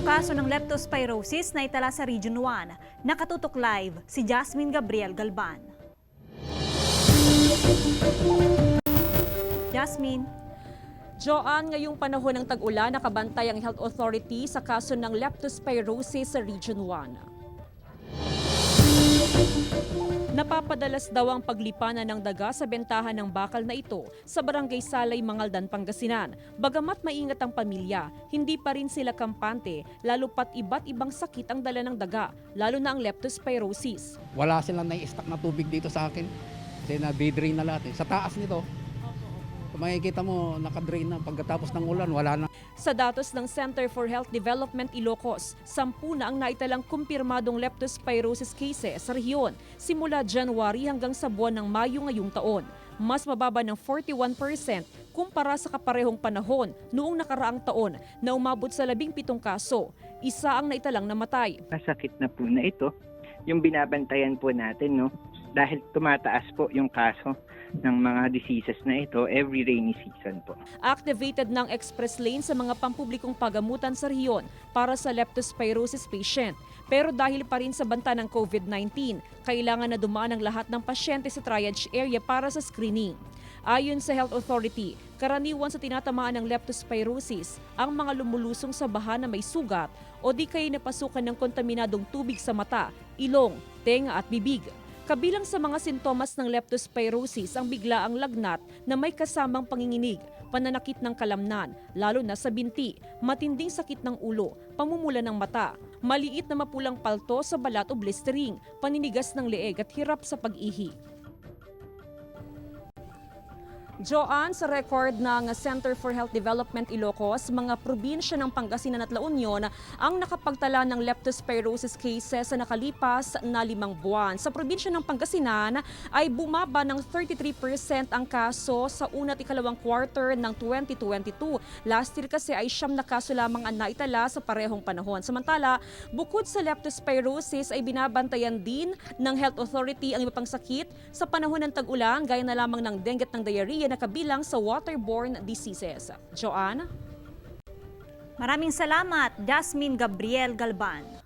Panibagong kaso ng leptospirosis na itala sa Region 1. Nakatutok live si Jasmine Gabriel Galban. Jasmine. Joanne, ngayong panahon ng tag-ulan, nakabantay ang Health Authority sa kaso ng leptospirosis sa Region 1. Napapadalas daw ang paglipanan ng daga sa bentahan ng bakal na ito sa Barangay Salay, Mangaldan, Pangasinan. Bagamat maingat ang pamilya, hindi pa rin sila kampante, lalo pat iba't ibang sakit ang dala ng daga, lalo na ang leptospirosis. Wala silang nai-stock na tubig dito sa akin kasi na-drain na lahat. Sa taas nito, kung makikita mo, naka-drain na. Pagkatapos ng ulan, wala na. Sa datos ng Center for Health Development Ilocos, 10 na ang naitalang kumpirmadong leptospirosis cases sa rehiyon simula January hanggang sa buwan ng Mayo ngayong taon. Mas mababa ng 41% kumpara sa kaparehong panahon noong nakaraang taon na umabot sa 17 kaso. Isa ang naitalang namatay. Masakit na po na ito. Yung binabantayan po natin, no? Dahil tumataas po yung kaso ng mga diseases na ito every rainy season po. Activated ng express lane sa mga pampublikong pagamutan sa rehiyon para sa leptospirosis patient. Pero dahil pa rin sa banta ng COVID-19, kailangan na dumaan ang lahat ng pasyente sa triage area para sa screening. Ayon sa Health Authority, karaniwan sa tinatamaan ng leptospirosis ang mga lumulusong sa baha na may sugat o di kaya napasukan ng kontaminadong tubig sa mata, ilong, tenga at bibig. Kabilang sa mga sintomas ng leptospirosis ang biglaang lagnat na may kasamang panginginig, pananakit ng kalamnan, lalo na sa binti, matinding sakit ng ulo, pamumula ng mata, maliit na mapulang palto sa balat o blistering, paninigas ng leeg at hirap sa pag-ihi. Joanne, sa record ng Center for Health Development Ilocos, mga probinsya ng Pangasinan at La Union ang nakapagtala ng leptospirosis cases sa nakalipas na 5 buwan. Sa probinsya ng Pangasinan ay bumaba ng 33% ang kaso sa una at ikalawang quarter ng 2022. Last year kasi ay 9 na kaso lamang ang naitala sa parehong panahon. Samantala, bukod sa leptospirosis ay binabantayan din ng Health Authority ang iba pang sakit sa panahon ng tag-ulan gaya na lamang ng dengue at ng diarrhea na kabilang sa waterborne diseases. Joanne? Maraming salamat, Jasmine Gabriel Galban.